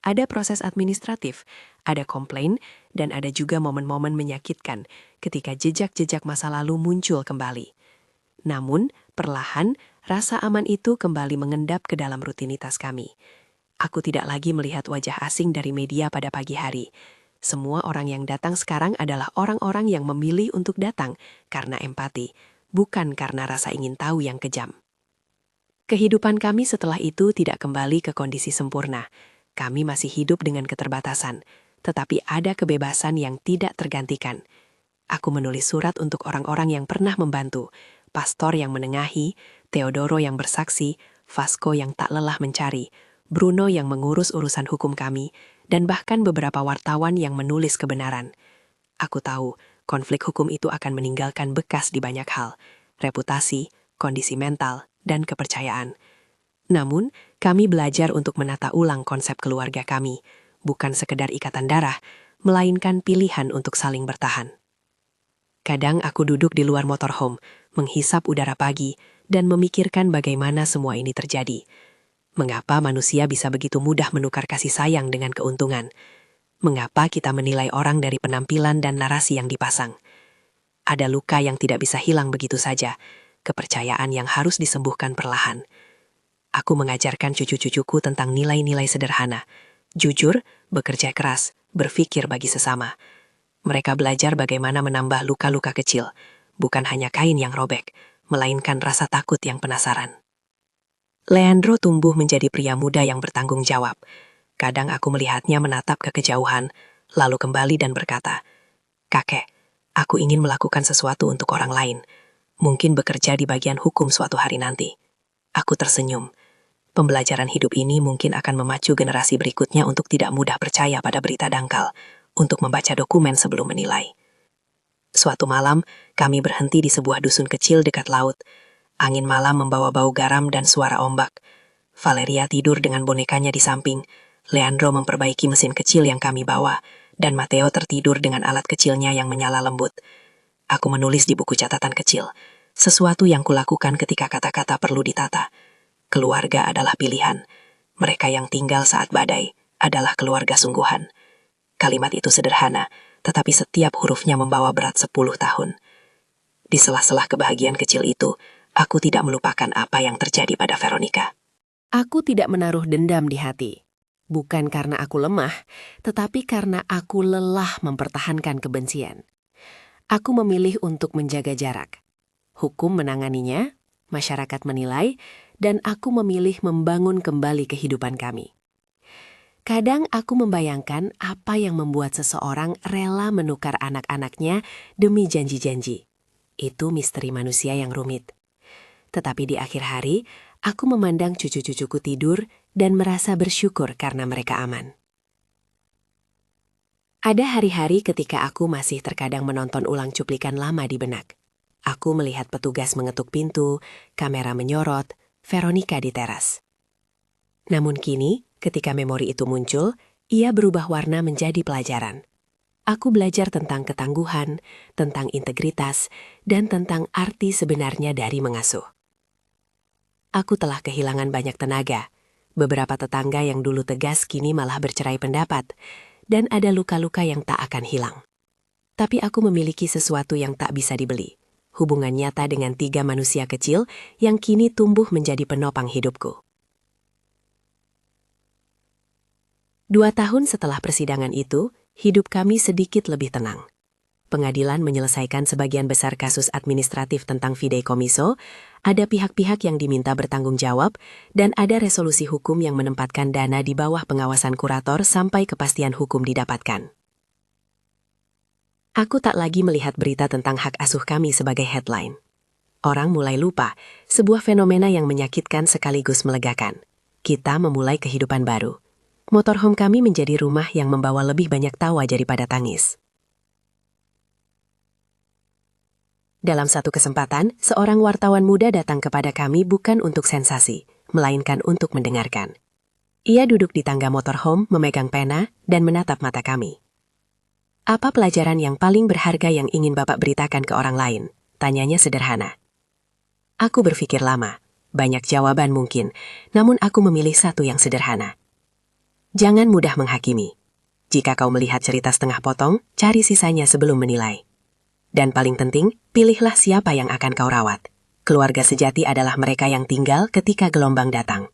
Ada proses administratif, ada komplain, dan ada juga momen-momen menyakitkan ketika jejak-jejak masa lalu muncul kembali. Namun, perlahan, rasa aman itu kembali mengendap ke dalam rutinitas kami. Aku tidak lagi melihat wajah asing dari media pada pagi hari. Semua orang yang datang sekarang adalah orang-orang yang memilih untuk datang karena empati, bukan karena rasa ingin tahu yang kejam. Kehidupan kami setelah itu tidak kembali ke kondisi sempurna. Kami masih hidup dengan keterbatasan, tetapi ada kebebasan yang tidak tergantikan. Aku menulis surat untuk orang-orang yang pernah membantu, Pastor yang menengahi, Teodoro yang bersaksi, Vasco yang tak lelah mencari, Bruno yang mengurus urusan hukum kami, dan bahkan beberapa wartawan yang menulis kebenaran. Aku tahu, konflik hukum itu akan meninggalkan bekas di banyak hal, reputasi, kondisi mental, dan kepercayaan. Namun, kami belajar untuk menata ulang konsep keluarga kami, bukan sekedar ikatan darah, melainkan pilihan untuk saling bertahan. Kadang aku duduk di luar motorhome, menghisap udara pagi, dan memikirkan bagaimana semua ini terjadi. Mengapa manusia bisa begitu mudah menukar kasih sayang dengan keuntungan? Mengapa kita menilai orang dari penampilan dan narasi yang dipasang? Ada luka yang tidak bisa hilang begitu saja, kepercayaan yang harus disembuhkan perlahan. Aku mengajarkan cucu-cucuku tentang nilai-nilai sederhana, jujur, bekerja keras, berpikir bagi sesama. Mereka belajar bagaimana menambah luka-luka kecil, bukan hanya kain yang robek, melainkan rasa takut yang penasaran. Leandro tumbuh menjadi pria muda yang bertanggung jawab. Kadang aku melihatnya menatap ke kejauhan, lalu kembali dan berkata, "Kakek, aku ingin melakukan sesuatu untuk orang lain. Mungkin bekerja di bagian hukum suatu hari nanti. Aku tersenyum. Pembelajaran hidup ini mungkin akan memacu generasi berikutnya untuk tidak mudah percaya pada berita dangkal, untuk membaca dokumen sebelum menilai. Suatu malam, kami berhenti di sebuah dusun kecil dekat laut. Angin malam membawa bau garam dan suara ombak. Valeria tidur dengan bonekanya di samping. Leandro memperbaiki mesin kecil yang kami bawa, dan Matteo tertidur dengan alat kecilnya yang menyala lembut. Aku menulis di buku catatan kecil, sesuatu yang kulakukan ketika kata-kata perlu ditata. Keluarga adalah pilihan. Mereka yang tinggal saat badai adalah keluarga sungguhan. Kalimat itu sederhana, tetapi setiap hurufnya membawa berat 10 tahun. Di sela-sela kebahagiaan kecil itu, aku tidak melupakan apa yang terjadi pada Veronica. Aku tidak menaruh dendam di hati. Bukan karena aku lemah, tetapi karena aku lelah mempertahankan kebencian. Aku memilih untuk menjaga jarak. Hukum menanganinya, masyarakat menilai, dan aku memilih membangun kembali kehidupan kami. Kadang aku membayangkan apa yang membuat seseorang rela menukar anak-anaknya demi janji-janji. Itu misteri manusia yang rumit. Tetapi di akhir hari, aku memandang cucu-cucuku tidur dan merasa bersyukur karena mereka aman. Ada hari-hari ketika aku masih terkadang menonton ulang cuplikan lama di benak. Aku melihat petugas mengetuk pintu, kamera menyorot, Veronica di teras. Namun kini, ketika memori itu muncul, ia berubah warna menjadi pelajaran. Aku belajar tentang ketangguhan, tentang integritas, dan tentang arti sebenarnya dari mengasuh. Aku telah kehilangan banyak tenaga. Beberapa tetangga yang dulu tegas kini malah bercerai pendapat, dan ada luka-luka yang tak akan hilang. Tapi aku memiliki sesuatu yang tak bisa dibeli. Hubungan nyata dengan 3 manusia kecil yang kini tumbuh menjadi penopang hidupku. 2 tahun setelah persidangan itu, hidup kami sedikit lebih tenang. Pengadilan menyelesaikan sebagian besar kasus administratif tentang fideikommiso, ada pihak-pihak yang diminta bertanggung jawab, dan ada resolusi hukum yang menempatkan dana di bawah pengawasan kurator sampai kepastian hukum didapatkan. Aku tak lagi melihat berita tentang hak asuh kami sebagai headline. Orang mulai lupa, sebuah fenomena yang menyakitkan sekaligus melegakan. Kita memulai kehidupan baru. Motorhome kami menjadi rumah yang membawa lebih banyak tawa daripada tangis. Dalam satu kesempatan, seorang wartawan muda datang kepada kami bukan untuk sensasi, melainkan untuk mendengarkan. Ia duduk di tangga motorhome, memegang pena, dan menatap mata kami. Apa pelajaran yang paling berharga yang ingin Bapak beritakan ke orang lain? Tanyanya sederhana. Aku berpikir lama, banyak jawaban mungkin, namun aku memilih satu yang sederhana. Jangan mudah menghakimi. Jika kau melihat cerita setengah potong, cari sisanya sebelum menilai. Dan paling penting, pilihlah siapa yang akan kau rawat. Keluarga sejati adalah mereka yang tinggal ketika gelombang datang.